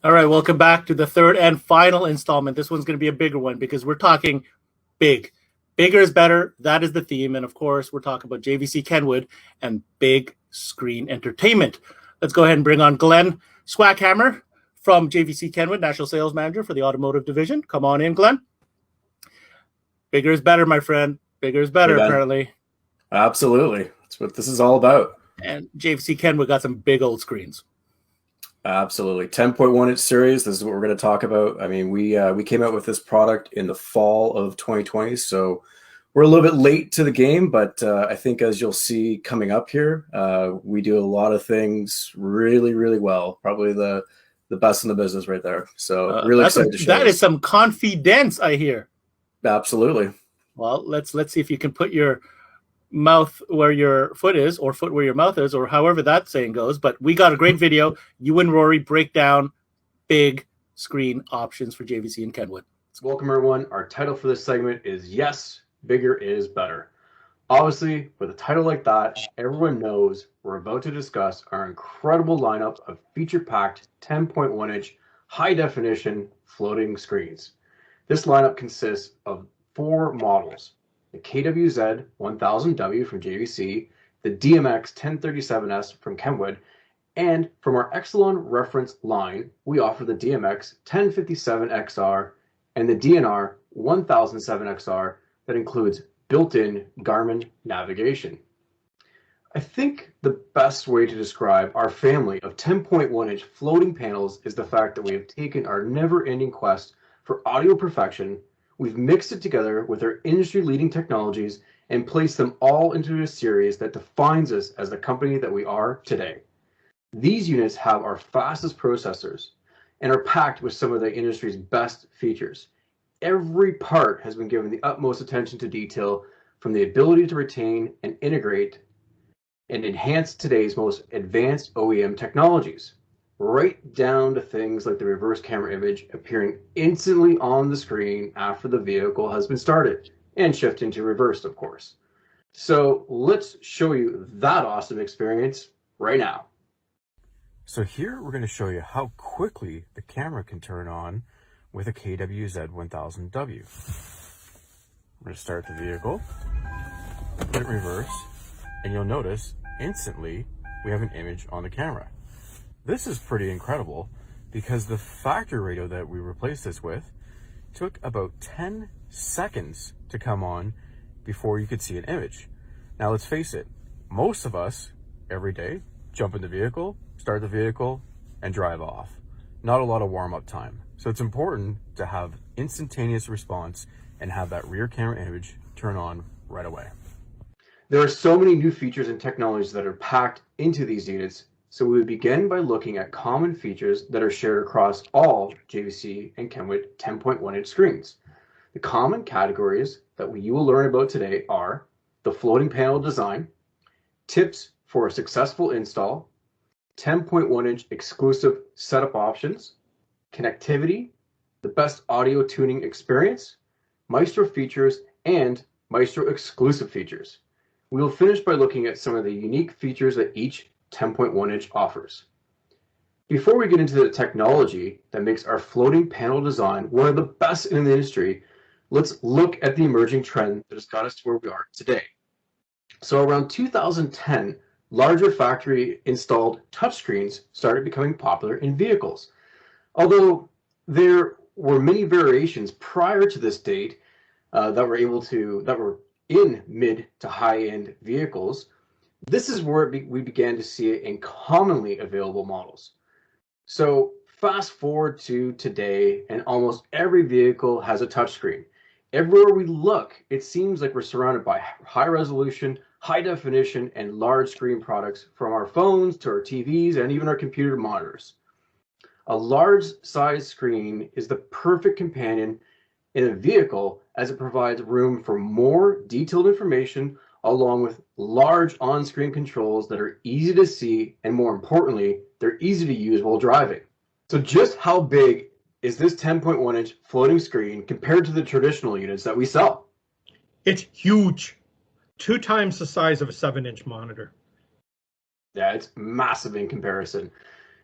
All right, welcome back to the third and final installment. This one's going to be a bigger one because we're talking big. Bigger is better. That is the theme. And of course, we're talking about JVC Kenwood and big screen entertainment. Let's go ahead and bring on Glenn Swackhammer from JVC Kenwood, National Sales Manager for the Automotive Division. Come on in, Glenn. Bigger is better, my friend. Bigger is better, apparently. Absolutely. That's what this is all about. And JVC Kenwood got some big old screens. Absolutely. 10.1-inch series. This is what we're going to talk about. I mean, we came out with this product in the fall of 2020, so we're a little bit late to the game, but I think as you'll see coming up here, we do a lot of things really, really well. Probably the best in the business right there. So really excited to show that is some confidence, I hear. Absolutely. Well, let's see if you can put your mouth where your foot is, or foot where your mouth is, or however that saying goes. But we got a great video. You and Rory break down big screen options for JVC and Kenwood. Welcome, everyone. Our title for this segment is Yes, Bigger is Better. Obviously, with a title like that, everyone knows we're about to discuss our incredible lineup of feature-packed 10.1-inch high-definition floating screens. This lineup consists of 4 models: the KWZ-1000W from JVC, the DMX-1037S from Kenwood, and from our Exelon reference line, we offer the DMX-1057XR and the DNR-1007XR that includes built-in Garmin navigation. I think the best way to describe our family of 10.1-inch floating panels is the fact that we have taken our never-ending quest for audio perfection. We've mixed it together with our industry-leading technologies and placed them all into a series that defines us as the company that we are today. These units have our fastest processors and are packed with some of the industry's best features. Every part has been given the utmost attention to detail, from the ability to retain and integrate and enhance today's most advanced OEM technologies, right down to things like the reverse camera image appearing instantly on the screen after the vehicle has been started and shift into reverse, of course. So let's show you that awesome experience right now. So here we're going to show you how quickly the camera can turn on with a KWZ-1000W. We're going to start the vehicle, put it in reverse, and you'll notice instantly we have an image on the camera. This is pretty incredible because the factory radio that we replaced this with took about 10 seconds to come on before you could see an image. Now let's face it, most of us every day jump in the vehicle, start the vehicle, and drive off. Not a lot of warm-up time. So it's important to have instantaneous response and have that rear camera image turn on right away. There are so many new features and technologies that are packed into these units. So we would begin by looking at common features that are shared across all JVC and Kenwood 10.1-inch screens. The common categories that you will learn about today are the floating panel design, tips for a successful install, 10.1-inch exclusive setup options, connectivity, the best audio tuning experience, Maestro features, and Maestro exclusive features. We will finish by looking at some of the unique features that each 10.1-inch offers. Before we get into the technology that makes our floating panel design one of the best in the industry, let's look at the emerging trend that has got us to where we are today. So around 2010, larger factory installed touchscreens started becoming popular in vehicles. Although there were many variations prior to this date that were in mid to high-end vehicles, this is where we began to see it in commonly available models. So fast forward to today, and almost every vehicle has a touchscreen. Everywhere we look, it seems like we're surrounded by high resolution, high definition, and large screen products, from our phones to our TVs and even our computer monitors. A large size screen is the perfect companion in a vehicle, as it provides room for more detailed information, along with large on-screen controls that are easy to see, and more importantly, they're easy to use while driving. So just how big is this 10.1-inch floating screen compared to the traditional units that we sell? It's huge. 2 times the size of a 7-inch monitor. Yeah, it's massive in comparison.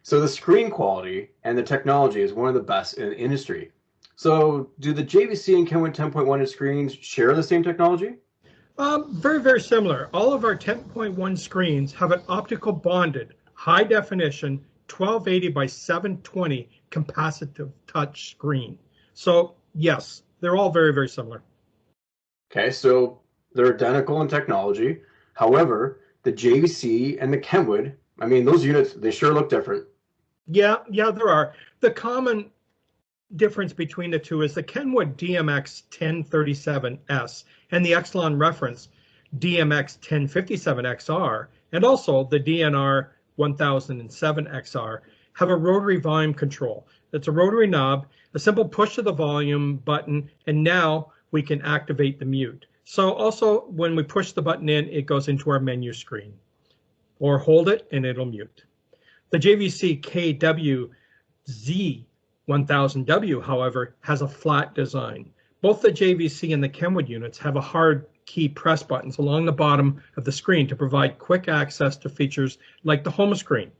So the screen quality and the technology is one of the best in the industry. So do the JVC and Kenwood 10.1 inch screens share the same technology? Very, very similar. All of our 10.1 screens have an optical bonded, high definition 1280 by 720 capacitive touch screen. So yes, they're all very, very similar. Okay, so they're identical in technology. However, the JVC and the Kenwood, I mean, those units, they sure look different. Yeah, there are. The common difference between the two is the Kenwood DMX 1037S and the Exelon reference DMX 1057XR, and also the DNR 1007XR, have a rotary volume control. It's a rotary knob, a simple push of the volume button, and now we can activate the mute. So also when we push the button in, it goes into our menu screen, or hold it and it'll mute. The JVCKENWOOD, however, has a flat design. Both the JVC and the Kenwood units have a hard key press buttons along the bottom of the screen to provide quick access to features like the home screen,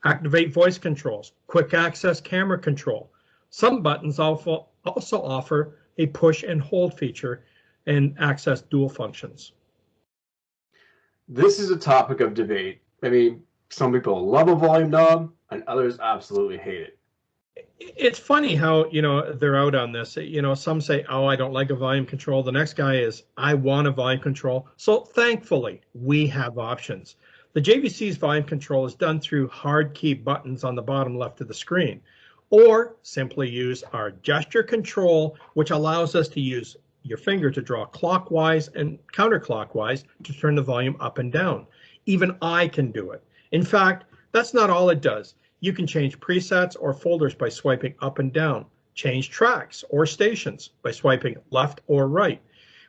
activate voice controls, quick access camera control. Some buttons also offer a push and hold feature and access dual functions. This is a topic of debate. I mean, some people love a volume knob and others absolutely hate it. It's funny how, they're out on this. Some say, oh, I don't like a volume control. The next guy is, I want a volume control. So thankfully, we have options. The JVC's volume control is done through hard key buttons on the bottom left of the screen, or simply use our gesture control, which allows us to use your finger to draw clockwise and counterclockwise to turn the volume up and down. Even I can do it. In fact, that's not all it does. You can change presets or folders by swiping up and down, change tracks or stations by swiping left or right.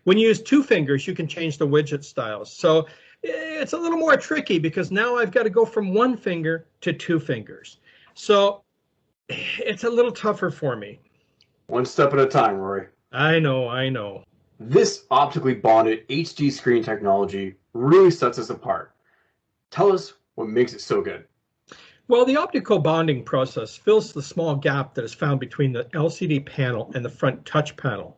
When you use two fingers, you can change the widget styles. So it's a little more tricky because now I've got to go from one finger to two fingers. So it's a little tougher for me. One step at a time, Rory. I know. This optically bonded HD screen technology really sets us apart. Tell us what makes it so good. Well, the optical bonding process fills the small gap that is found between the LCD panel and the front touch panel.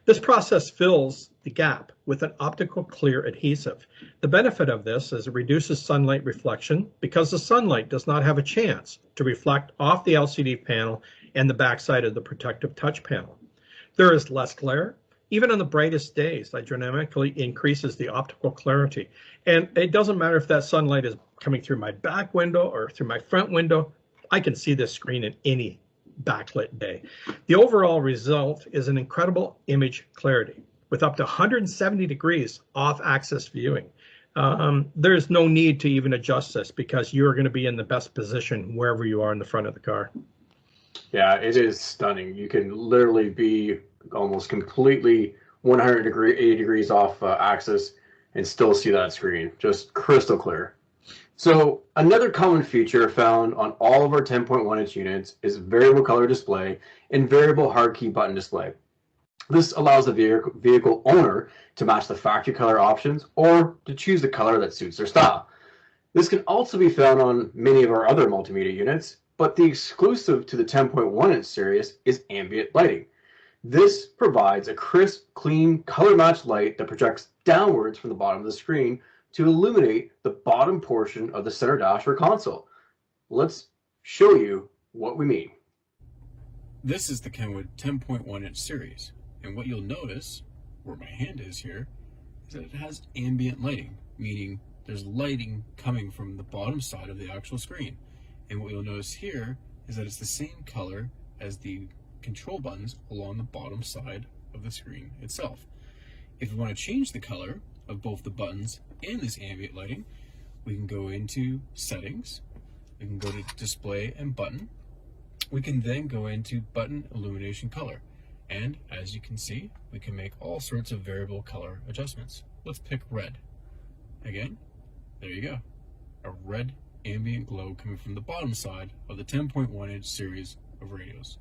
This process fills the gap with an optical clear adhesive. The benefit of this is it reduces sunlight reflection because the sunlight does not have a chance to reflect off the LCD panel and the backside of the protective touch panel. There is less glare. Even on the brightest days, that dramatically increases the optical clarity. And it doesn't matter if that sunlight is coming through my back window or through my front window, I can see this screen in any backlit day. The overall result is an incredible image clarity with up to 170 degrees off-axis viewing. There's no need to even adjust this because you're going to be in the best position wherever you are in the front of the car. Yeah, it is stunning. You can literally be almost completely 80 degrees off axis and still see that screen, just crystal clear. So another common feature found on all of our 10.1 inch units is variable color display and variable hard key button display. This allows the vehicle owner to match the factory color options or to choose the color that suits their style. This can also be found on many of our other multimedia units, but the exclusive to the 10.1 inch series is ambient lighting. This provides a crisp, clean, color-matched light that projects downwards from the bottom of the screen to illuminate the bottom portion of the center dash or console. Let's show you what we mean. This is the Kenwood 10.1 inch series, and what you'll notice, where my hand is here, is that it has ambient lighting, meaning there's lighting coming from the bottom side of the actual screen. And what you'll notice here is that it's the same color as the control buttons along the bottom side of the screen itself. If we want to change the color of both the buttons and this ambient lighting, we can go into settings, we can go to display and button, we can then go into button illumination color, and as you can see, we can make all sorts of variable color adjustments. Let's pick red. Again, there you go, a red ambient glow coming from the bottom side of the 10.1 inch series of radios.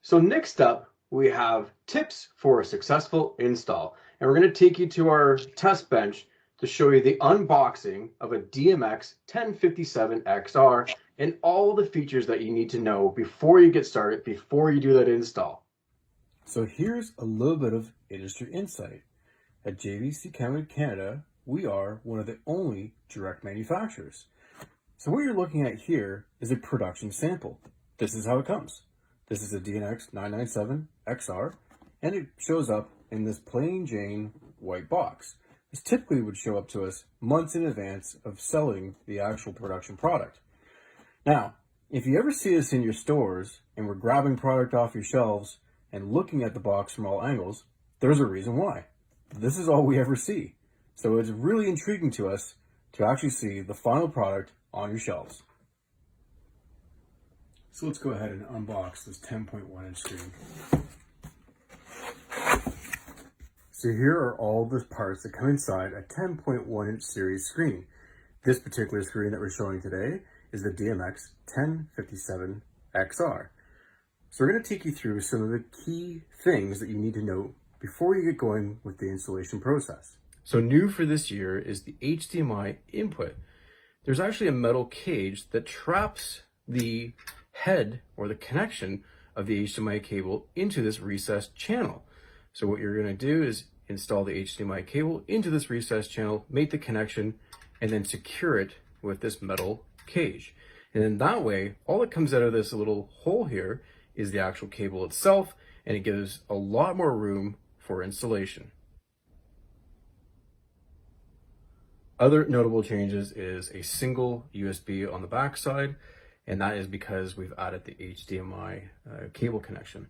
So next up, we have tips for a successful install. And we're going to take you to our test bench to show you the unboxing of a DMX 1057 XR and all the features that you need to know before you get started, before you do that install. So here's a little bit of industry insight. At JVCKENWOOD Canada, we are one of the only direct manufacturers. So what you're looking at here is a production sample. This is how it comes. This is a DMX 997 XR, and it shows up in this plain Jane white box. This typically would show up to us months in advance of selling the actual production product. Now, if you ever see us in your stores and we're grabbing product off your shelves and looking at the box from all angles, there's a reason why. This is all we ever see. So it's really intriguing to us to actually see the final product on your shelves. So let's go ahead and unbox this 10.1 inch screen. So here are all the parts that come inside a 10.1 inch series screen. This particular screen that we're showing today is the DMX 1057 XR. So we're going to take you through some of the key things that you need to know before you get going with the installation process. So new for this year is the HDMI input. There's actually a metal cage that traps the head or the connection of the HDMI cable into this recessed channel. So what you're going to do is install the HDMI cable into this recessed channel, make the connection, and then secure it with this metal cage. And then that way, all that comes out of this little hole here is the actual cable itself, and it gives a lot more room for installation. Other notable changes is a single USB on the back side, and that is because we've added the HDMI cable connection.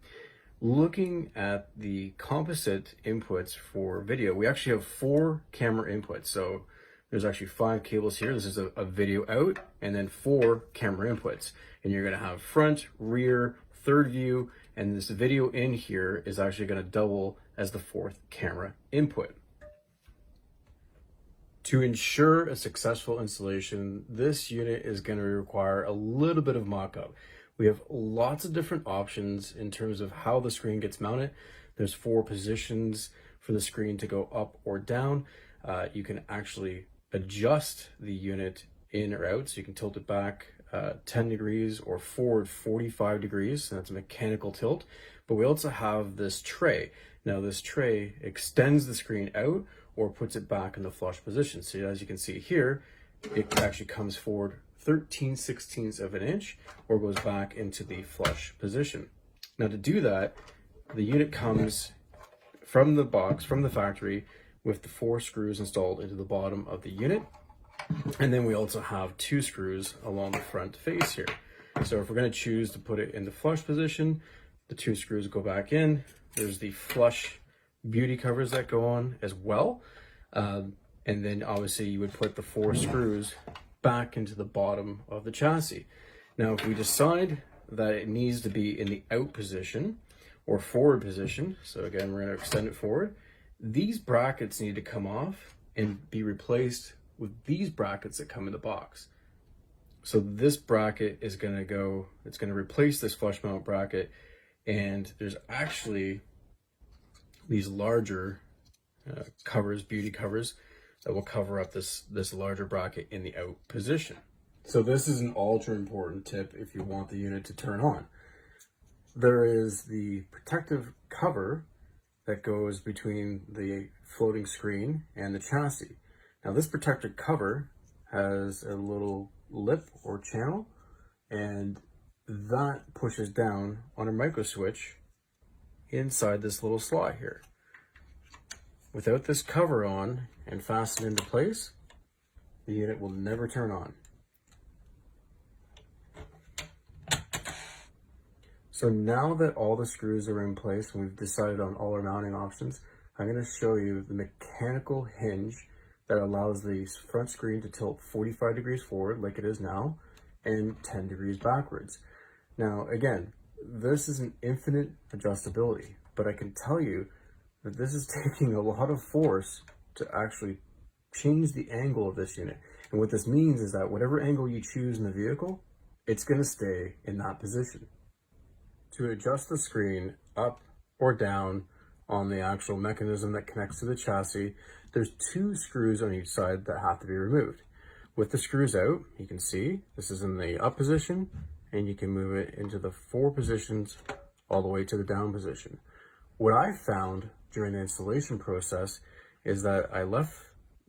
Looking at the composite inputs for video, we actually have 4 camera inputs. So there's actually 5 cables here. This is a video out, and then 4 camera inputs. And you're gonna have front, rear, third view, and this video in here is actually gonna double as the 4th camera input. To ensure a successful installation, this unit is going to require a little bit of mock-up. We have lots of different options in terms of how the screen gets mounted. There's 4 positions for the screen to go up or down. You can actually adjust the unit in or out, so you can tilt it back 10 degrees or forward 45 degrees. So that's a mechanical tilt. But we also have this tray. Now this tray extends the screen out or puts it back in the flush position. So as you can see here, it actually comes forward 13/16 of an inch or goes back into the flush position. Now to do that, the unit comes from the box, from the factory, with the 4 screws installed into the bottom of the unit. And then we also have 2 screws along the front face here. So if we're going to choose to put it in the flush position, the 2 screws go back in. There's the flush beauty covers that go on as well. And then obviously you would put the 4 screws back into the bottom of the chassis. Now, if we decide that it needs to be in the out position or forward position, so again, we're going to extend it forward, these brackets need to come off and be replaced with these brackets that come in the box. So this bracket is going to go, it's going to replace this flush mount bracket, and there's actually these larger covers, beauty covers, that will cover up this larger bracket in the out position. So this is an ultra important tip if you want the unit to turn on. There is the protective cover that goes between the floating screen and the chassis. Now this protective cover has a little lip or channel, and that pushes down on a micro switch inside this little slot here. Without this cover on and fastened into place, the unit will never turn on. So now that all the screws are in place and we've decided on all our mounting options, I'm going to show you the mechanical hinge that allows the front screen to tilt 45 degrees forward like it is now and 10 degrees backwards. Now again, this is an infinite adjustability, but I can tell you that this is taking a lot of force to actually change the angle of this unit. And what this means is that whatever angle you choose in the vehicle, it's going to stay in that position. To adjust the screen up or down on the actual mechanism that connects to the chassis, there's 2 screws on each side that have to be removed. With the screws out, you can see this is in the up position, and you can move it into the 4 positions all the way to the down position. What I found during the installation process is that I left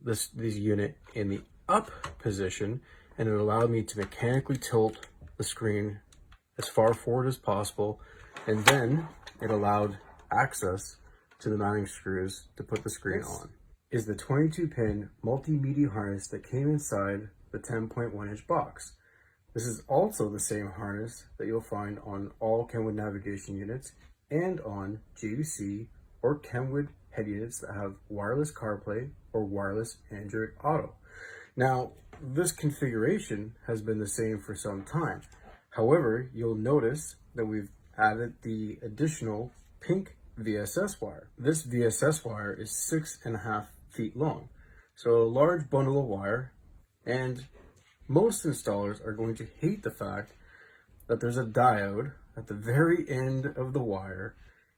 this unit in the up position, and it allowed me to mechanically tilt the screen as far forward as possible, and then it allowed access to the mounting screws to put the screen on. Is the 22-pin multimedia harness that came inside the 10.1-inch box. This is also the same harness that you'll find on all Kenwood navigation units and on JVC or Kenwood head units that have wireless CarPlay or wireless Android Auto. Now, this configuration has been the same for some time. However, you'll notice that we've added the additional pink VSS wire. This VSS wire is 6.5 feet long, so a large bundle of wire, and most installers are going to hate the fact that there's a diode at the very end of the wire,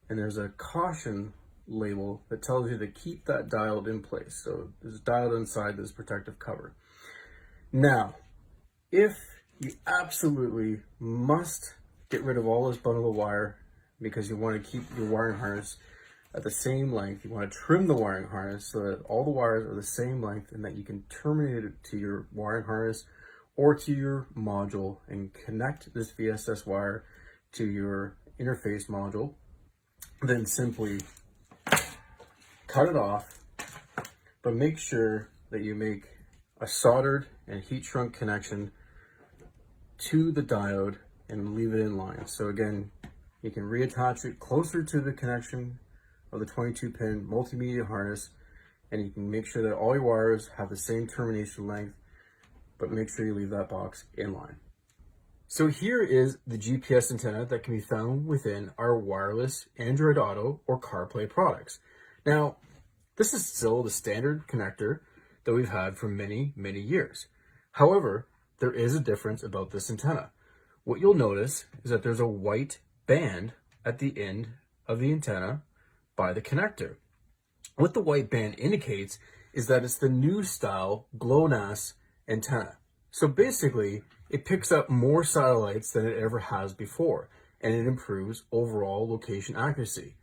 and there's a caution label that tells you to keep that diode in place. So there's a diode inside this protective cover. Now, if you absolutely must get rid of all this bundle of wire because you want to keep your wiring harness at the same length, you want to trim the wiring harness so that all the wires are the same length and that you can terminate it to your wiring harness or to your module and connect this VSS wire to your interface module, then simply cut it off, but make sure that you make a soldered and heat shrunk connection to the diode and leave it in line. So again, you can reattach it closer to the connection of the 22-pin multimedia harness, and you can make sure that all your wires have the same termination length, but make sure you leave that box in line. So here is the GPS antenna that can be found within our wireless Android Auto or CarPlay products. Now, this is still the standard connector that we've had for many, many years. However, there is a difference about this antenna. What you'll notice is that there's a white band at the end of the antenna by the connector. What the white band indicates is that it's the new style GLONASS antenna. So basically, it picks up more satellites than it ever has before, and it improves overall location accuracy.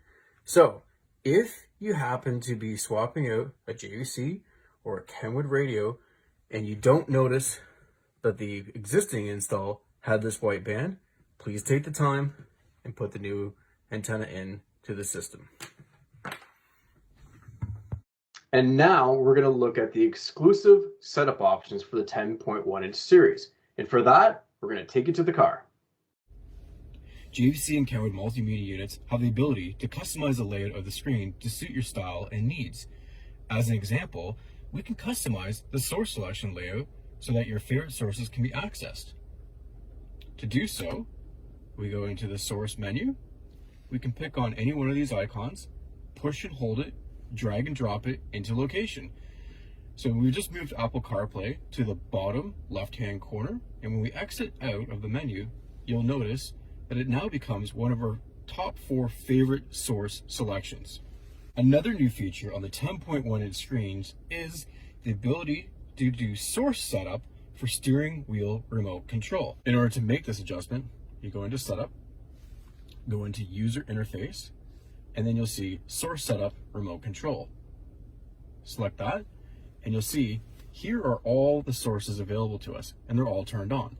So if you happen to be swapping out a JVC or a Kenwood radio and you don't notice that the existing install had this white band, please take the time and put the new antenna in to the system. And now we're going to look at the exclusive setup options for the 10.1-inch series. And for that, we're going to take you to the car. JVC and Kenwood multimedia units have the ability to customize the layout of the screen to suit your style and needs. As an example, we can customize the source selection layout so that your favorite sources can be accessed. To do so, we go into the source menu. We can pick on any one of these icons, push and hold it, drag and drop it into location. So we just moved Apple CarPlay to the bottom left-hand corner, and when we exit out of the menu, you'll notice that it now becomes one of our top 4 favorite source selections. Another new feature on the 10.1-inch screens is the ability to do source setup for steering wheel remote control. In order to make this adjustment, you go into setup, go into user interface, and then you'll see source setup remote control. Select that, and you'll see here are all the sources available to us, and they're all turned on.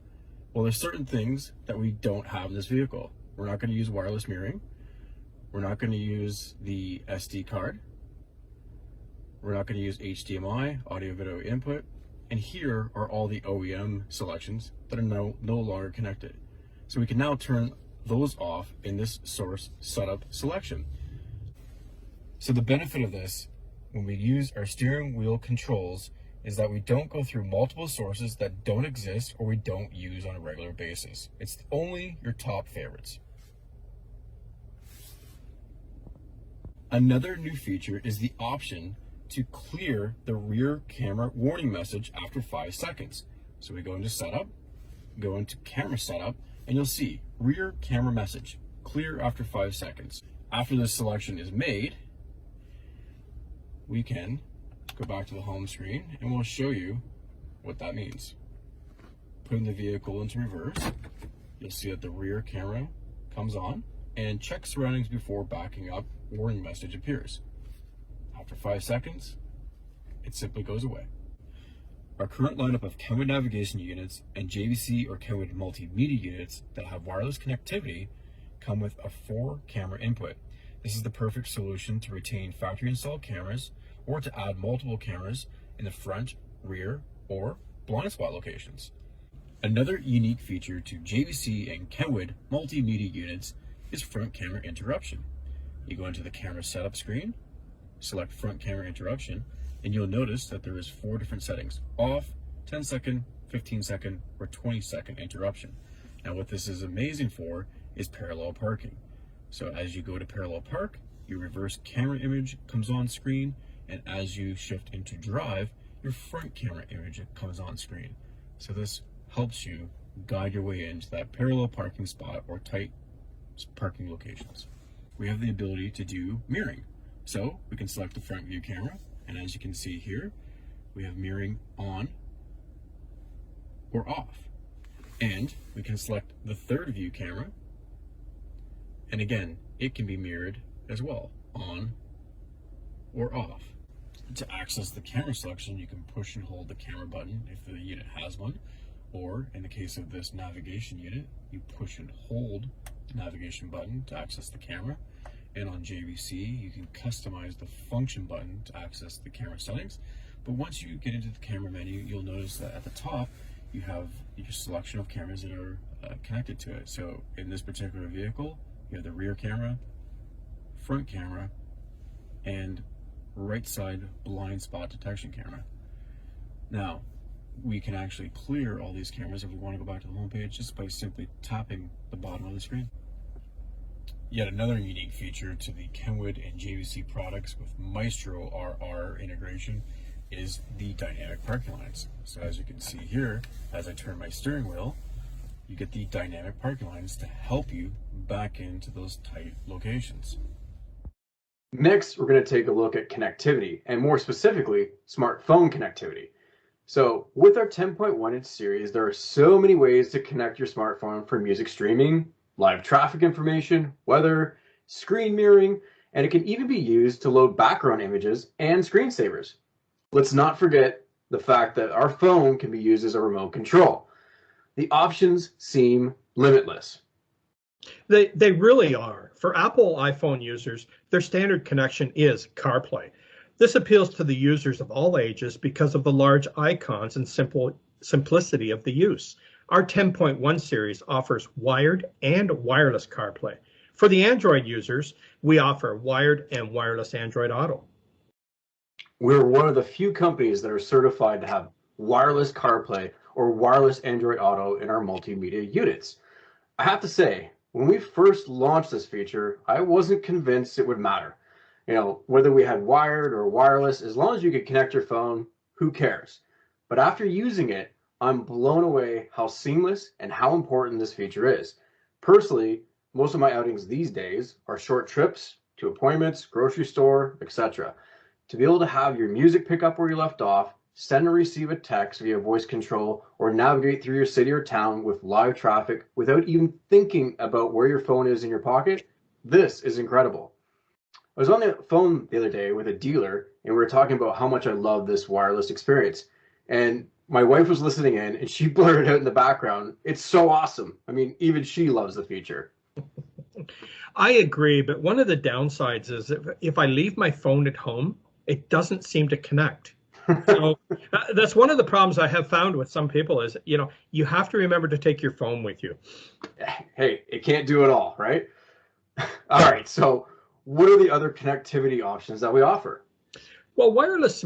Well, there's certain things that we don't have in this vehicle. We're not going to use wireless mirroring. We're not going to use the SD card. We're not going to use HDMI, audio video input. And here are all the OEM selections that are no longer connected. So we can now turn those off in this source setup selection. So the benefit of this, when we use our steering wheel controls, is that we don't go through multiple sources that don't exist or we don't use on a regular basis. It's only your top favorites. Another new feature is the option to clear the rear camera warning message after 5 seconds. So we go into setup, go into camera setup, and you'll see rear camera message, clear after 5 seconds. After this selection is made, we can go back to the home screen and we'll show you what that means. Putting the vehicle into reverse, you'll see that the rear camera comes on, and check surroundings before backing up, warning message appears. After 5 seconds, it simply goes away. Our current lineup of Kenwood navigation units and JVC or Kenwood multimedia units that have wireless connectivity come with a 4-camera input. This is the perfect solution to retain factory installed cameras or to add multiple cameras in the front, rear, or blind spot locations. Another unique feature to JVC and Kenwood multimedia units is front camera interruption. You go into the camera setup screen, select front camera interruption, and you'll notice that there is 4 different settings: off, 10-second, 15-second, or 20-second interruption. Now what this is amazing for is parallel parking. So as you go to parallel park, your reverse camera image comes on screen, and as you shift into drive, your front camera image comes on screen. So this helps you guide your way into that parallel parking spot or tight parking locations. We have the ability to do mirroring. So we can select the front view camera, and as you can see here, we have mirroring on or off. And we can select the third view camera, and again, it can be mirrored as well, on or off. To access the camera selection, you can push and hold the camera button if the unit has one, or in the case of this navigation unit, you push and hold the navigation button to access the camera. And on JVC, you can customize the function button to access the camera settings. But once you get into the camera menu, you'll notice that at the top, you have your selection of cameras that are connected to it. So in this particular vehicle, you have the rear camera, front camera, and right side blind spot detection camera. Now, we can actually clear all these cameras if we want to go back to the home page just by simply tapping the bottom of the screen. Yet another unique feature to the Kenwood and JVC products with Maestro RR integration is the dynamic parking lines. So as you can see here, as I turn my steering wheel, you get the dynamic parking lines to help you back into those tight locations. Next, we're going to take a look at connectivity, and more specifically, smartphone connectivity. So with our 10.1-inch series, there are so many ways to connect your smartphone for music streaming, live traffic information, weather, screen mirroring, and it can even be used to load background images and screensavers. Let's not forget the fact that our phone can be used as a remote control. The options seem limitless. They really are. For Apple iPhone users, their standard connection is CarPlay. This appeals to the users of all ages because of the large icons and simplicity of the use. Our 10.1 series offers wired and wireless CarPlay. For the Android users, we offer wired and wireless Android Auto. We're one of the few companies that are certified to have wireless CarPlay or wireless Android Auto in our multimedia units. I have to say, when we first launched this feature, I wasn't convinced it would matter. You know, whether we had wired or wireless, as long as you could connect your phone, who cares? But after using it, I'm blown away how seamless and how important this feature is. Personally, most of my outings these days are short trips to appointments, grocery store, etc. To be able to have your music pick up where you left off, send or receive a text via voice control, or navigate through your city or town with live traffic without even thinking about where your phone is in your pocket, this is incredible. I was on the phone the other day with a dealer, and we were talking about how much I love this wireless experience. And my wife was listening in, and she blurted out in the background, "It's so awesome." I mean, even she loves the feature. I agree, but one of the downsides is if I leave my phone at home, it doesn't seem to connect. So that's one of the problems I have found with some people is, you know, you have to remember to take your phone with you. Hey, it can't do it all, right? All right, so what are the other connectivity options that we offer? Well, wireless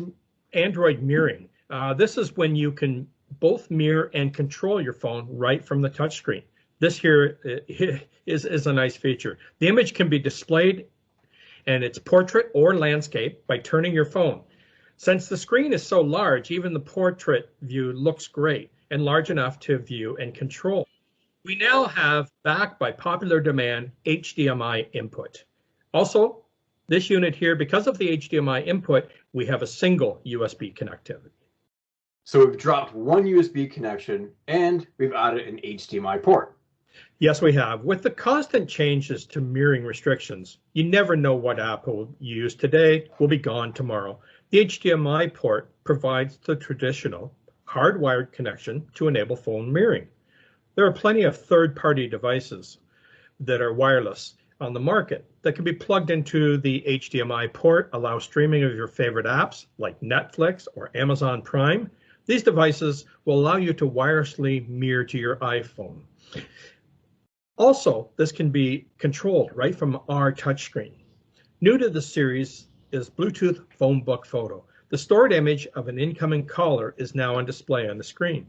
Android mirroring. This is when you can both mirror and control your phone right from the touchscreen. This here is a nice feature. The image can be displayed and it's portrait or landscape by turning your phone. Since the screen is so large, even the portrait view looks great and large enough to view and control. We now have, backed by popular demand, HDMI input. Also, This unit here, because of the HDMI input, we have a single USB connectivity. So we've dropped one USB connection and we've added an HDMI port. Yes, we have. With the constant changes to mirroring restrictions, you never know what app will use today will be gone tomorrow. The HDMI port provides the traditional hardwired connection to enable phone mirroring. There are plenty of third-party devices that are wireless on the market that can be plugged into the HDMI port, allow streaming of your favorite apps like Netflix or Amazon Prime. These devices will allow you to wirelessly mirror to your iPhone. Also, this can be controlled right from our touchscreen. New to the series is Bluetooth Phone Book Photo. The stored image of an incoming caller is now on display on the screen.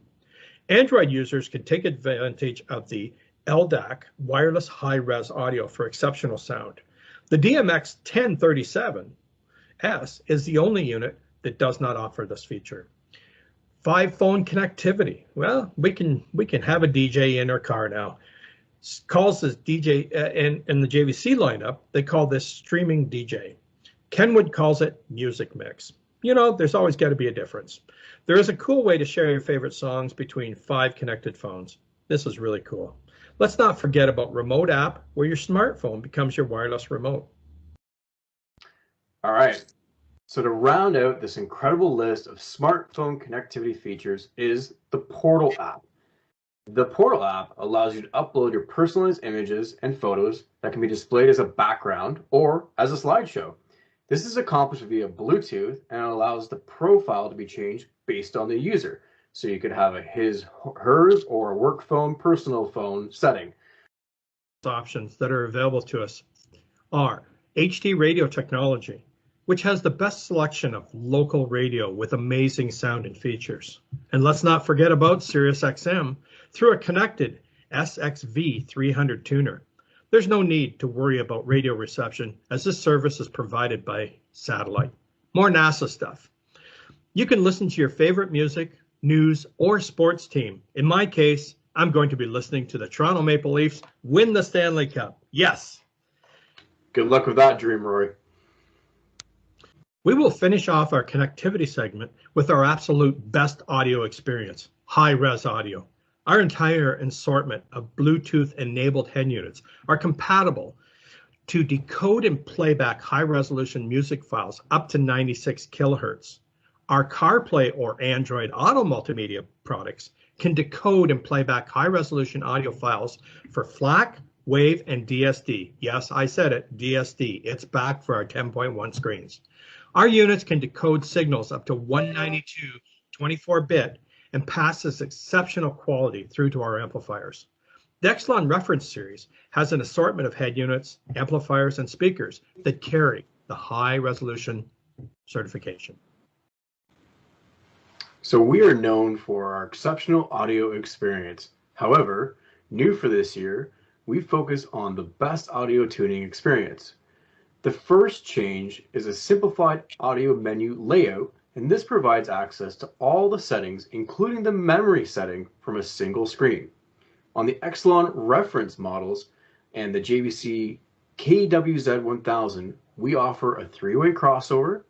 Android users can take advantage of the LDAC wireless high-res audio for exceptional sound. The DMX1037S is the only unit that does not offer this feature. 5-phone connectivity. Well, we can have a DJ in our car now. Calls this DJ in the JVC lineup, they call this streaming DJ. Kenwood calls it music mix. You know, there's always got to be a difference. There is a cool way to share your favorite songs between 5 connected phones. This is really cool. Let's not forget about Remote app, where your smartphone becomes your wireless remote. All right. So to round out this incredible list of smartphone connectivity features is the Portal app. The Portal app allows you to upload your personalized images and photos that can be displayed as a background or as a slideshow. This is accomplished via Bluetooth and allows the profile to be changed based on the user. So you could have a his, hers, or a work phone, personal phone setting. Options that are available to us are HD radio technology, which has the best selection of local radio with amazing sound and features. And let's not forget about SiriusXM through a connected SXV300 tuner. There's no need to worry about radio reception, as this service is provided by satellite. More NASA stuff. You can listen to your favorite music, news, or sports team. In my case, I'm going to be listening to the Toronto Maple Leafs win the Stanley Cup. Yes. Good luck with that dream, Rory. We will finish off our connectivity segment with our absolute best audio experience, high-res audio. Our entire assortment of Bluetooth-enabled head units are compatible to decode and playback high-resolution music files up to 96 kilohertz. Our CarPlay or Android Auto multimedia products can decode and playback high-resolution audio files for FLAC, WAVE, and DSD. Yes, I said it, DSD. It's back for our 10.1 screens. Our units can decode signals up to 192 24-bit and pass this exceptional quality through to our amplifiers. The Exelon Reference Series has an assortment of head units, amplifiers, and speakers that carry the high-resolution certification. So we are known for our exceptional audio experience. However, new for this year, we focus on the best audio tuning experience. The first change is a simplified audio menu layout, and this provides access to all the settings, including the memory setting, from a single screen. On the Exelon reference models and the JVC KWZ1000, we offer a 3-way crossover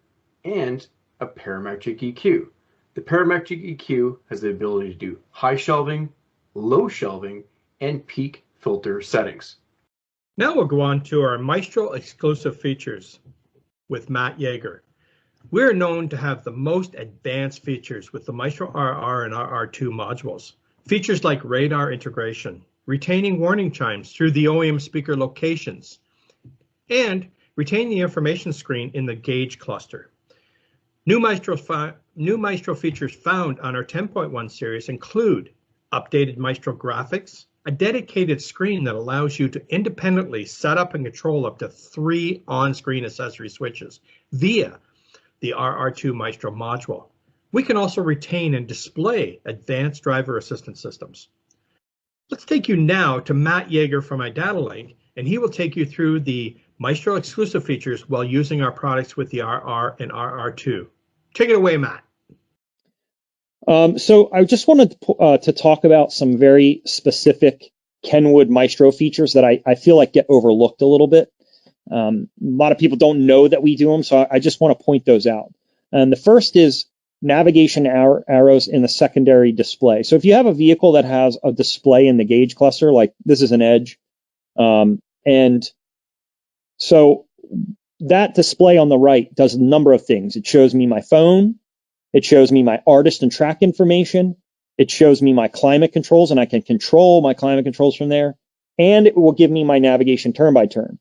and a parametric EQ. The parametric EQ has the ability to do high shelving, low shelving, and peak filter settings. Now we'll go on to our Maestro exclusive features with Matt Yeager. We're known to have the most advanced features with the Maestro RR and RR2 modules. Features like radar integration, retaining warning chimes through the OEM speaker locations, and retain the information screen in the gauge cluster. New Maestro features found on our 10.1 series include updated Maestro graphics, a dedicated screen that allows you to independently set up and control up to 3 on-screen accessory switches via the RR2 Maestro module. We can also retain and display advanced driver assistance systems. Let's take you now to Matt Yeager from iDataLink, and he will take you through the Maestro exclusive features while using our products with the RR and RR2. Take it away, Matt. So I just wanted to talk about some very specific Kenwood Maestro features that I feel like get overlooked a little bit. A lot of people don't know that we do them, so I just want to point those out. And the first is navigation arrows in the secondary display. So if you have a vehicle that has a display in the gauge cluster, like this is an Edge, and so that display on the right does a number of things. It shows me my phone, it shows me my artist and track information, it shows me my climate controls, and I can control my climate controls from there, and it will give me my navigation turn by turn.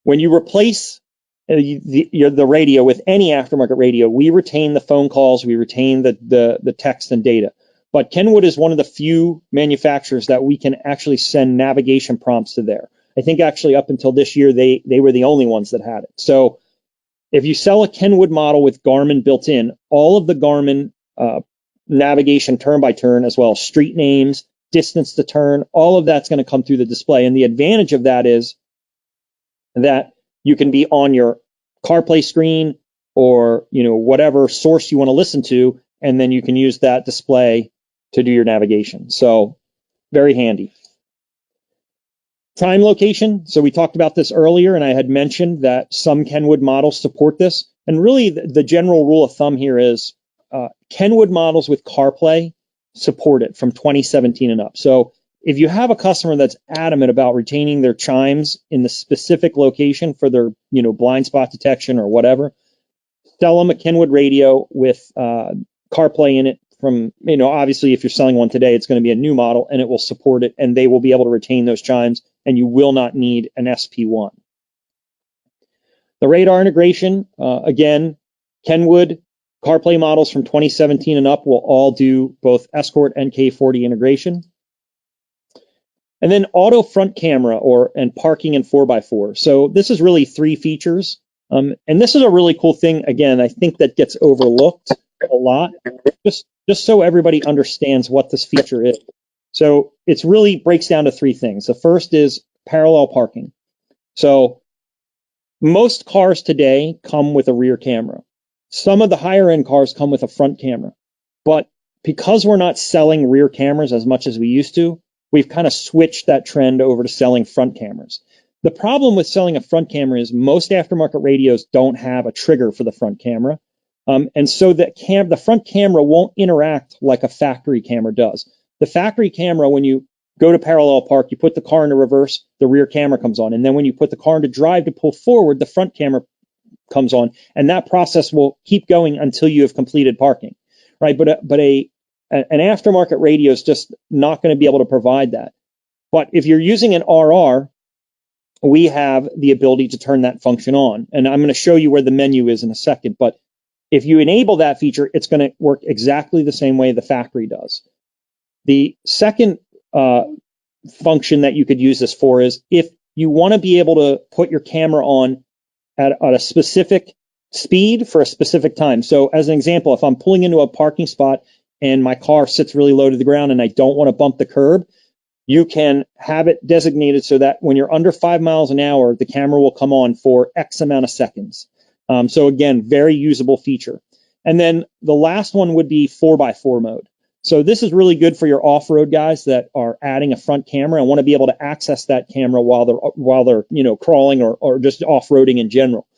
When you replace the radio with any aftermarket radio, we retain the phone calls, we retain the text and data. But Kenwood is one of the few manufacturers that we can actually send navigation prompts to there. I think actually up until this year, they were the only ones that had it. So if you sell a Kenwood model with Garmin built in, all of the Garmin navigation turn by turn, as well as street names, distance to turn, all of that's going to come through the display. And the advantage of that is that you can be on your CarPlay screen or whatever source you want to listen to, and then you can use that display to do your navigation. So very handy. Time location. So we talked about this earlier, and I had mentioned that some Kenwood models support this. And really, the general rule of thumb here is Kenwood models with CarPlay support it from 2017 and up. So if you have a customer that's adamant about retaining their chimes in the specific location for their blind spot detection or whatever, sell them a Kenwood radio with CarPlay in it. From obviously, if you're selling one today, it's going to be a new model and it will support it, and they will be able to retain those chimes, and you will not need an SP1. The radar integration, again, Kenwood CarPlay models from 2017 and up will all do both Escort and K40 integration. And then auto front camera and parking in 4x4. So this is really 3 features. And this is a really cool thing. Again, I think that gets overlooked a lot, just so everybody understands what this feature is. So it's really breaks down to 3 things. The first is parallel parking. So most cars today come with a rear camera. Some of the higher end cars come with a front camera. But because we're not selling rear cameras as much as we used to, we've kind of switched that trend over to selling front cameras. The problem with selling a front camera is most aftermarket radios don't have a trigger for the front camera. And so the front camera won't interact like a factory camera does. The factory camera, when you go to parallel park, you put the car into reverse, the rear camera comes on. And then when you put the car into drive to pull forward, the front camera comes on. And that process will keep going until you have completed parking, right? But an aftermarket radio is just not going to be able to provide that. But if you're using an RR, we have the ability to turn that function on. And I'm going to show you where the menu is in a second. But if you enable that feature, it's going to work exactly the same way the factory does. The second function that you could use this for is if you want to be able to put your camera on at a specific speed for a specific time. So as an example, if I'm pulling into a parking spot and my car sits really low to the ground and I don't want to bump the curb, you can have it designated so that when you're under 5 miles an hour, the camera will come on for X amount of seconds. So again, very usable feature. And then the last one would be 4x4 mode. So this is really good for your off-road guys that are adding a front camera and want to be able to access that camera while they're crawling or just off-roading in general.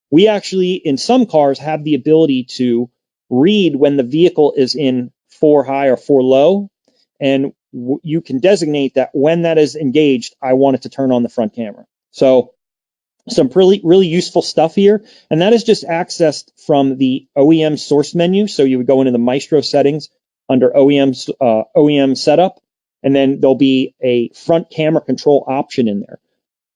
We actually, in some cars, have the ability to read when the vehicle is in 4 high or 4 low, and you can designate that when that is engaged, I want it to turn on the front camera. So some really, really useful stuff here. And that is just accessed from the OEM source menu. So you would go into the Maestro settings under OEM setup, and then there'll be a front camera control option in there.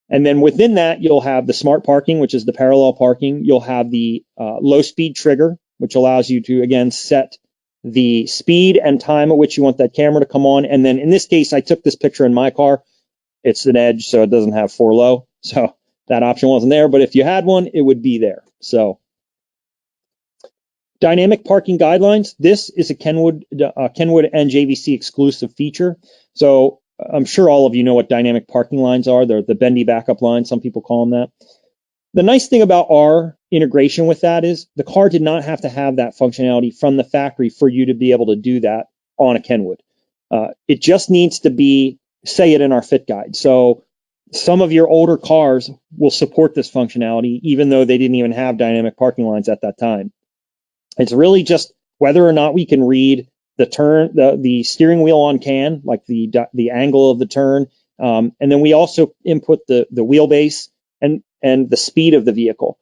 And then within that, you'll have the smart parking, which is the parallel parking. You'll have the low speed trigger, which allows you to, again, set the speed and time at which you want that camera to come on. And then in this case, I took this picture in my car. It's an Edge, so it doesn't have 4 low. So that option wasn't there, but if you had one, it would be there. So dynamic parking guidelines. This is a Kenwood and JVC exclusive feature. So I'm sure all of you know what dynamic parking lines are. They're the bendy backup lines. Some people call them that. The nice thing about our integration with that is the car did not have to have that functionality from the factory for you to be able to do that on a Kenwood. It just needs to be, say it in our fit guide. So some of your older cars will support this functionality, even though they didn't even have dynamic parking lines at that time. It's really just whether or not we can read the turn, the steering wheel on CAN, like the angle of the turn, and then we also input the wheelbase and the speed of the vehicle.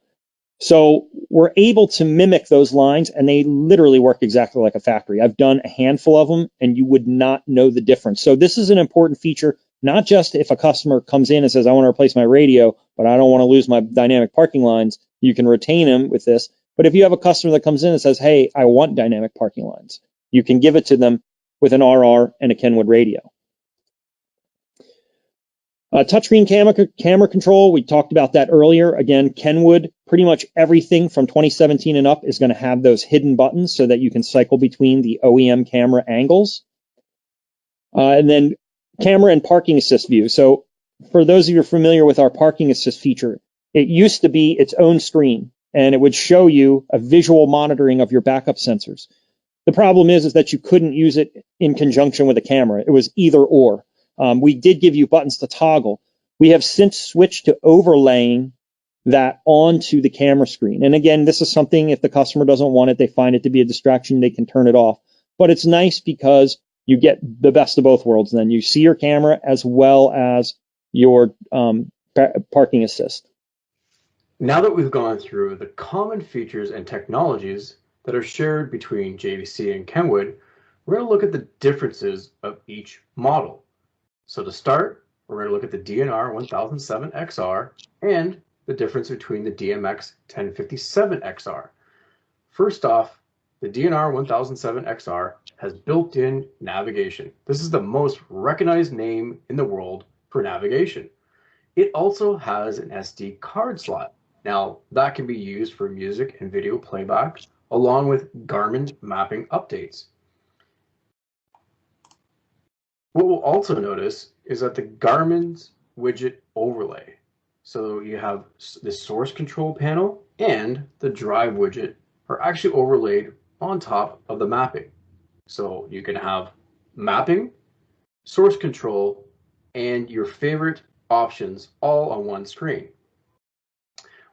So we're able to mimic those lines, and they literally work exactly like a factory. I've done a handful of them, and you would not know the difference. So this is an important feature, not just if a customer comes in and says, I want to replace my radio, but I don't want to lose my dynamic parking lines. You can retain them with this. But if you have a customer that comes in and says, hey, I want dynamic parking lines, you can give it to them with an RR and a Kenwood radio. Touchscreen camera control, we talked about that earlier. Again, Kenwood, pretty much everything from 2017 and up is going to have those hidden buttons so that you can cycle between the OEM camera angles. And then camera and parking assist view. So for those of you familiar with our parking assist feature, it used to be its own screen, and it would show you a visual monitoring of your backup sensors. The problem is that you couldn't use it in conjunction with a camera. It was either or. We did give you buttons to toggle. We have since switched to overlaying that onto the camera screen. And again, this is something, if the customer doesn't want it, they find it to be a distraction, they can turn it off. But it's nice because you get the best of both worlds. Then you see your camera as well as your parking assist. Now that we've gone through the common features and technologies that are shared between JVC and Kenwood, we're going to look at the differences of each model. So to start, we're going to look at the DNR 1007XR and the difference between the DMX 1057XR. First off, the DNR 1007XR has built-in navigation. This is the most recognized name in the world for navigation. It also has an SD card slot. Now, that can be used for music and video playback, along with Garmin mapping updates. What we'll also notice is that the Garmin's widget overlay. So you have the source control panel and the drive widget are actually overlaid on top of the mapping. So you can have mapping, source control, and your favorite options all on one screen.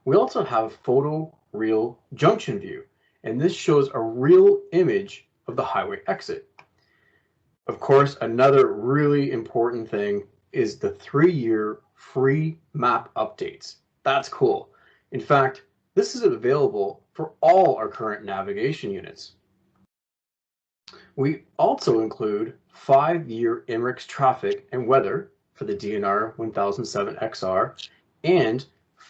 We also have photo real junction view, and this shows a real image of the highway exit. Of course, another really important thing is the 3-year free map updates. That's cool. In fact, this is available for all our current navigation units. We also include 5-year IMRIX traffic and weather for the DNR 1007XR and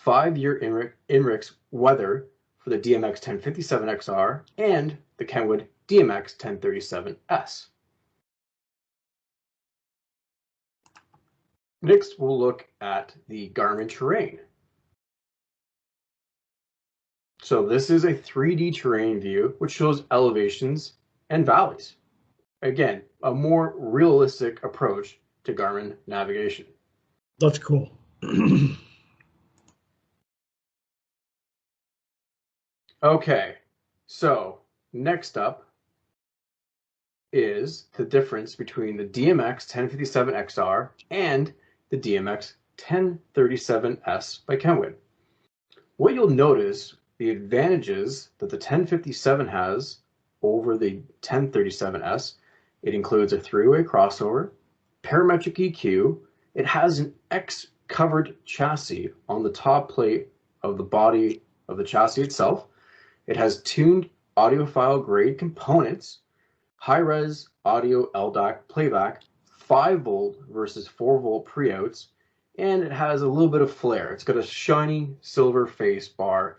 5-year IMRIX weather for the DMX 1057XR and the Kenwood DMX 1037S. Next, we'll look at the Garmin terrain. So this is a 3D terrain view, which shows elevations and valleys. Again, a more realistic approach to Garmin navigation. That's cool. Okay, so next up is the difference between the DMX 1057XR and the DMX 1037S by Kenwood. What you'll notice, the advantages that the 1057 has over the 1037S, it includes a three-way crossover, parametric EQ, it has an X-covered chassis on the top plate of the body of the chassis itself, it has tuned audiophile grade components, high-res audio LDAC playback, 5-volt versus 4-volt pre-outs, and it has a little bit of flair. It's got a shiny silver face bar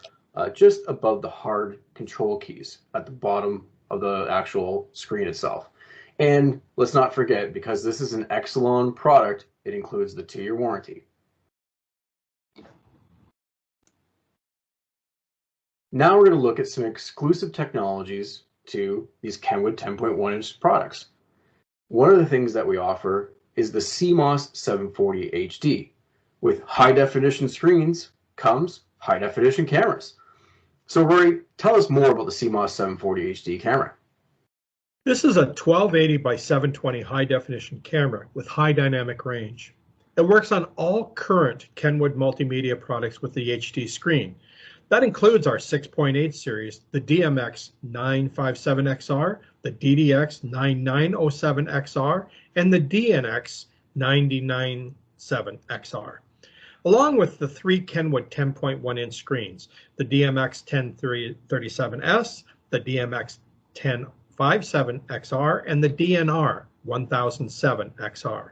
just above the hard control keys at the bottom of the actual screen itself. And let's not forget, because this is an Exelon product, it includes the 2-year warranty. Now we're going to look at some exclusive technologies to these Kenwood 10.1-inch products. One of the things that we offer is the CMOS 740 HD. With high-definition screens comes high-definition cameras. So Rory, tell us more about the CMOS 740 HD camera. This is a 1280 by 720 high-definition camera with high dynamic range. It works on all current Kenwood multimedia products with the HD screen. That includes our 6.8 series, the DMX 957XR, the DDX 9907XR, and the DNX 997XR, along with the three Kenwood 10.1-inch screens, the DMX 1037S, the DMX 1057XR, and the DNR 1007XR.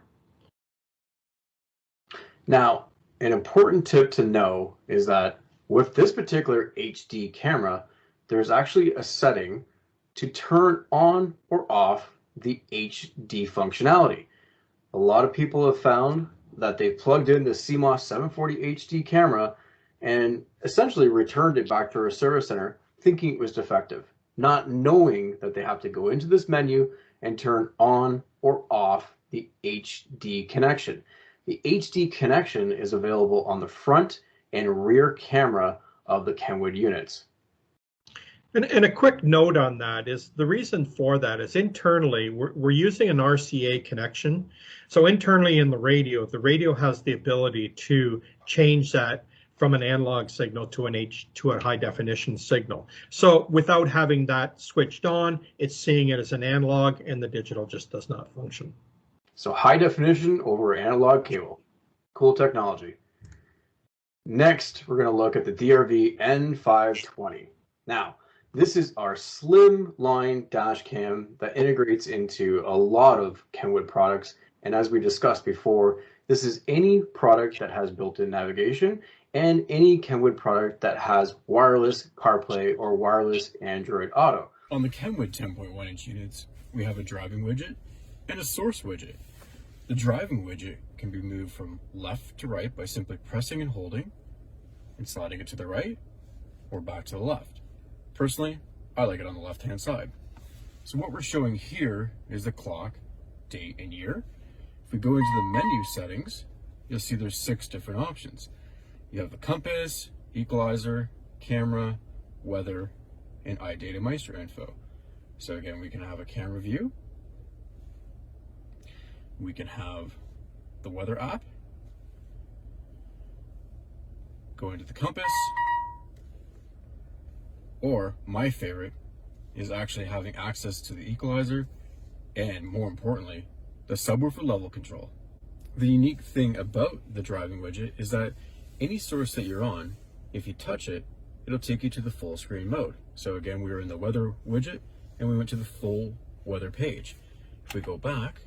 Now, an important tip to know is that with this particular HD camera, there's actually a setting to turn on or off the HD functionality. A lot of people have found that they've plugged in the CMOS 740 HD camera and essentially returned it back to our service center thinking it was defective, not knowing that they have to go into this menu and turn on or off the HD connection. The HD connection is available on the front and rear camera of the Kenwood units. And a quick note on that is the reason for that is internally we're using an RCA connection. So internally in the radio has the ability to change that from an analog signal to a high definition signal. So without having that switched on, it's seeing it as an analog and the digital just does not function. So high definition over analog cable. Cool technology. Next, we're going to look at the DRV N520. Now, this is our slim line dash cam that integrates into a lot of Kenwood products. And as we discussed before, this is any product that has built-in navigation and any Kenwood product that has wireless CarPlay or wireless Android Auto. On the Kenwood 10.1-inch units, we have a driving widget and a source widget. The driving widget can be moved from left to right by simply pressing and holding and sliding it to the right or back to the left. Personally, I like it on the left-hand side. So what we're showing here is the clock, date, and year. If we go into the menu settings, you'll see there's 6 different options. You have the compass, equalizer, camera, weather, and iData Meister info. So again, we can have a camera view. We can have the weather app. Go into the compass. Or my favorite is actually having access to the equalizer and, more importantly, the subwoofer level control. The unique thing about the driving widget is that any source that you're on, if you touch it, it'll take you to the full screen mode. So again, we were in the weather widget and we went to the full weather page. If we go back,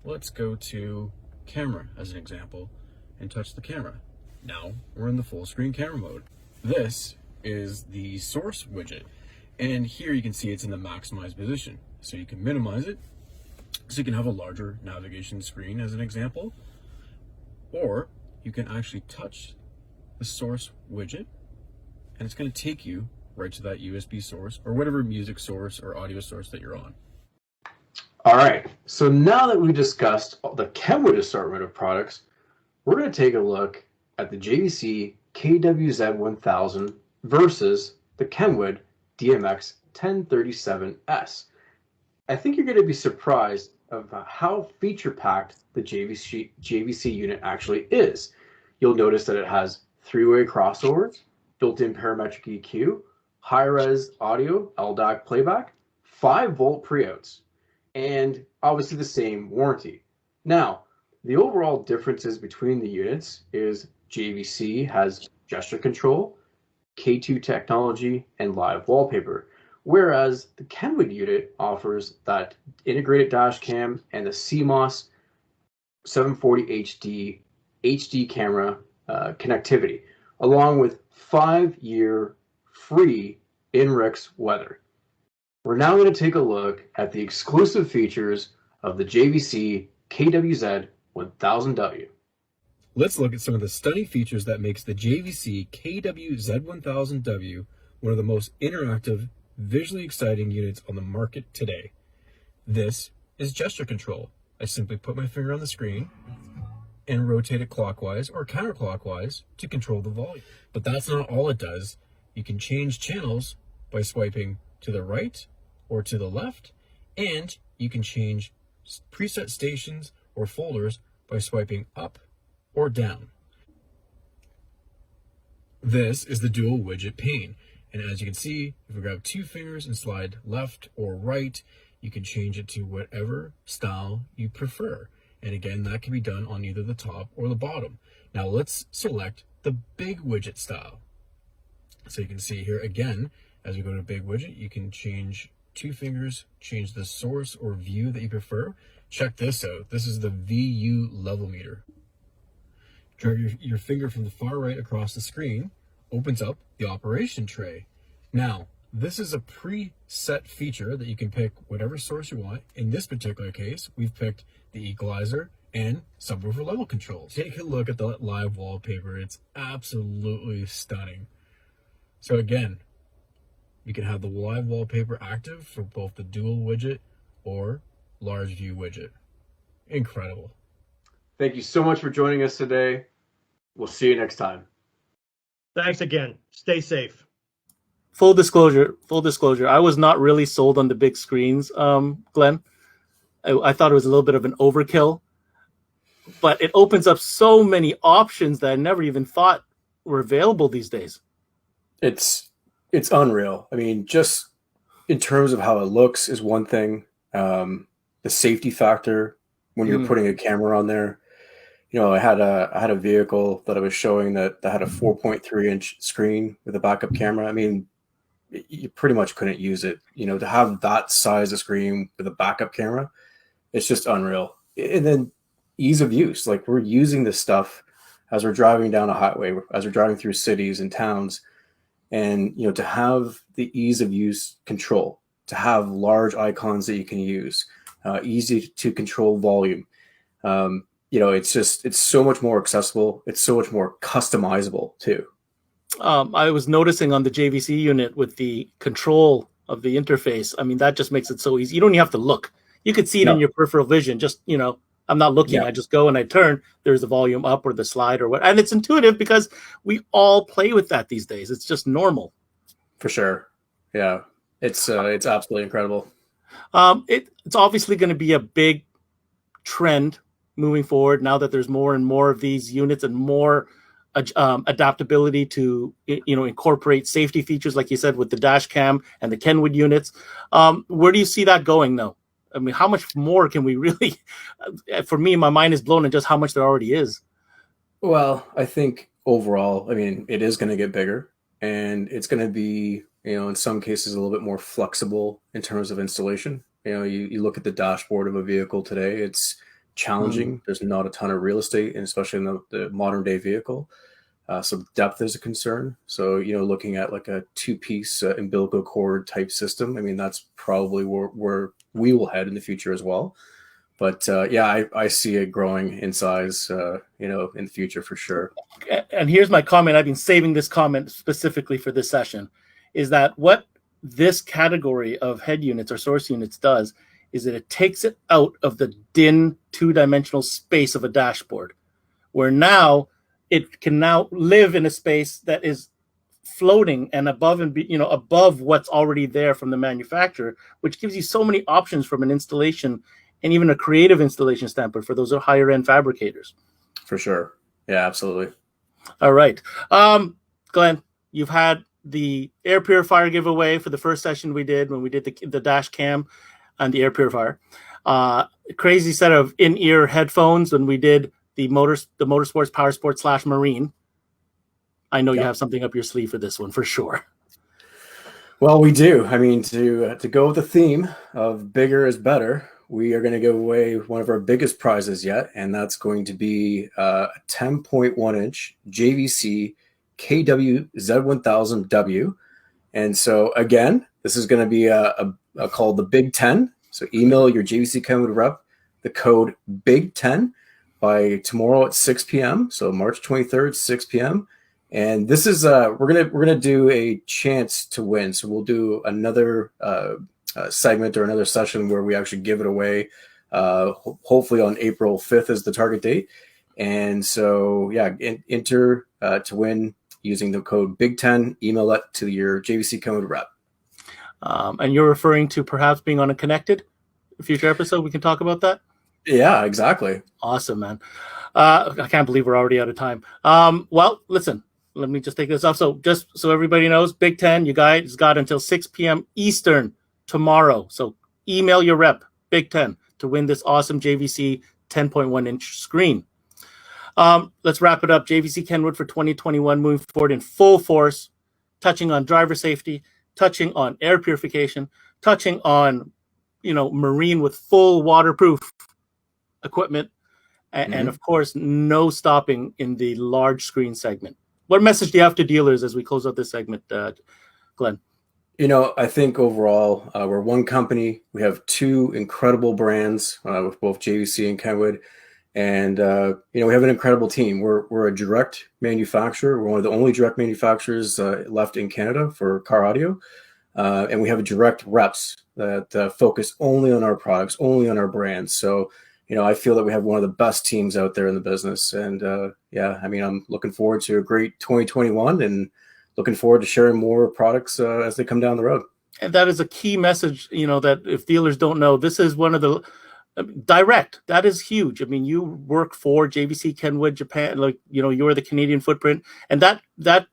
let's go to camera as an example and touch the camera. Now we're in the full screen camera mode. This is the source widget. And here you can see it's in the maximized position. So you can minimize it. So you can have a larger navigation screen as an example. Or you can actually touch the source widget and it's going to take you right to that USB source or whatever music source or audio source that you're on. All right, so now that we've discussed the Kenwood assortment of products, we're going to take a look at the JVC KWZ1000 versus the Kenwood DMX 1037S. I think you're going to be surprised of how feature-packed the JVC unit actually is. You'll notice that it has 3-way crossovers, built-in parametric EQ, high-res audio, LDAC playback, 5-volt pre-outs, and obviously the same warranty. Now, the overall differences between the units is JVC has gesture control, K2 technology, and live wallpaper, whereas the Kenwood unit offers that integrated dash cam and the CMOS 740 HD camera connectivity, along with 5-year free INRIX weather. We're now going to take a look at the exclusive features of the JVC KWZ1000W. Let's look at some of the stunning features that makes the JVC KWZ1000W one of the most interactive, visually exciting units on the market today. This is gesture control. I simply put my finger on the screen and rotate it clockwise or counterclockwise to control the volume. But that's not all it does. You can change channels by swiping to the right or to the left, and you can change preset stations or folders by swiping up or down. This is the dual widget pane. And as you can see, if we grab 2 fingers and slide left or right, you can change it to whatever style you prefer. And again, that can be done on either the top or the bottom. Now let's select the big widget style. So you can see here again, as we go to big widget, you can change 2 fingers, change the source or view that you prefer. Check this out. This is the VU level meter. Drag your finger from the far right across the screen, opens up the operation tray. Now, this is a preset feature that you can pick whatever source you want. In this particular case, we've picked the equalizer and subwoofer level controls. Take a look at the live wallpaper. It's absolutely stunning. So again, you can have the live wallpaper active for both the dual widget or large view widget. Incredible. Thank you so much for joining us today. We'll see you next time. Thanks again. Stay safe. Full disclosure, I was not really sold on the big screens, Glenn. I thought it was a little bit of an overkill, but it opens up so many options that I never even thought were available these days. It's unreal. I mean, just in terms of how it looks is one thing. The safety factor when you're putting a camera on there. You know, I had a vehicle that I was showing that had a 4.3-inch screen with a backup camera. I mean, you pretty much couldn't use it. You know, to have that size of screen with a backup camera, it's just unreal. And then ease of use. Like, we're using this stuff as we're driving down a highway, as we're driving through cities and towns. And, you know, to have the ease of use control, to have large icons that you can use, easy to control volume. You know, it's so much more accessible. It's so much more customizable too. I was noticing on the JVC unit with the control of the interface. I mean, that just makes it so easy. You don't even have to look. You could see it in your peripheral vision. Just, you know, I'm not looking. Yeah. I just go and I turn. There's the volume up or the slide or what. And it's intuitive because we all play with that these days. It's just normal. For sure. Yeah. It's absolutely incredible. It's obviously going to be a big trend moving forward now that there's more and more of these units and more adaptability to, you know, incorporate safety features, like you said, with the dash cam and the Kenwood units. Where do you see that going now? I mean, how much more can we really, for me, my mind is blown at just how much there already is. Well, I think overall, I mean, it is going to get bigger, and it's going to be, you know, in some cases a little bit more flexible in terms of installation. You know, you look at the dashboard of a vehicle today, it's challenging. There's not a ton of real estate, and especially in the modern day vehicle. So depth is a concern. So, you know, looking at like a 2-piece umbilical cord type system, I mean, that's probably where we will head in the future as well. But yeah, I see it growing in size, you know, in the future for sure. And here's my comment. I've been saving this comment specifically for this session, is that what this category of head units or source units does is that it takes it out of the DIN 2-dimensional space of a dashboard, where now it can now live in a space that is floating and above above what's already there from the manufacturer, which gives you so many options from an installation and even a creative installation standpoint for those higher end fabricators. For sure. Yeah, absolutely. All right. Glenn, you've had the air purifier giveaway for the first session we did when we did the dash cam and the air purifier. Crazy set of in-ear headphones when we did the motorsports, power sports / marine. I know you have something up your sleeve for this one for sure. Well, we do. I mean, to go with the theme of bigger is better, we are going to give away one of our biggest prizes yet, and that's going to be a 10.1-inch JVC KW-Z1000W. And so again, this is going to be called the Big 10. So email your JVC Kenwood rep the code Big 10 by tomorrow at 6 p.m. So March 23rd, 6 p.m. And this is we're gonna do a chance to win. So we'll do another segment or another session where we actually give it away. Hopefully on April 5th is the target date. And so yeah, enter to win using the code Big 10. Email it to your JVC Kenwood rep. And you're referring to perhaps being on a connected future episode. We can talk about that. Yeah, exactly. Awesome, man. I can't believe we're already out of time. Well, listen, let me just take this off. So just so everybody knows, Big Ten, you guys got until 6 p.m. Eastern tomorrow. So email your rep, Big Ten, to win this awesome JVC 10.1-inch screen. Let's wrap it up. JVC Kenwood for 2021, moving forward in full force, touching on driver safety, touching on air purification, touching on, marine with full waterproof equipment, and of course, no stopping in the large screen segment. What message do you have to dealers as we close out this segment, Glenn? I think overall, we're one company. We have two incredible brands with both JVC and Kenwood. And, we have an incredible team. We're a direct manufacturer. We're one of the only direct manufacturers left in Canada for car audio. And we have direct reps that focus only on our products, only on our brands. So, I feel that we have one of the best teams out there in the business. And, I'm looking forward to a great 2021 and looking forward to sharing more products as they come down the road. And that is a key message, that if dealers don't know, this is one of the direct. That is huge. I mean, you work for JVC Kenwood Japan, you're the Canadian footprint. And that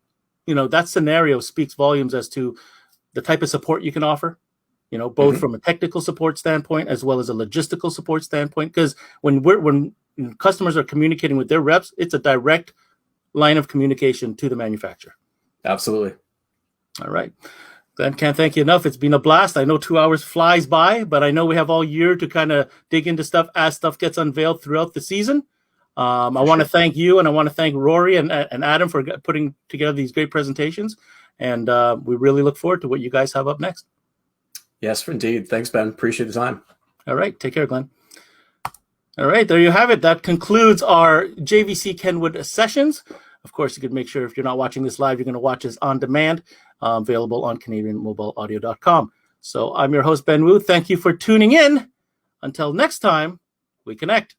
scenario speaks volumes as to the type of support you can offer, both from a technical support standpoint as well as a logistical support standpoint. Because when customers are communicating with their reps, it's a direct line of communication to the manufacturer. Absolutely. All right. Glenn, can't thank you enough. It's been a blast. I know 2 hours flies by, but I know we have all year to kind of dig into stuff as stuff gets unveiled throughout the season. I want to thank you, and I want to thank Rory and Adam for putting together these great presentations. And we really look forward to what you guys have up next. Yes, indeed. Thanks, Ben. Appreciate the time. All right. Take care, Glenn. All right. There you have it. That concludes our JVC Kenwood sessions. Of course, you can make sure if you're not watching this live, you're going to watch this on demand, available on CanadianMobileAudio.com. So I'm your host, Ben Wu. Thank you for tuning in. Until next time, we connect.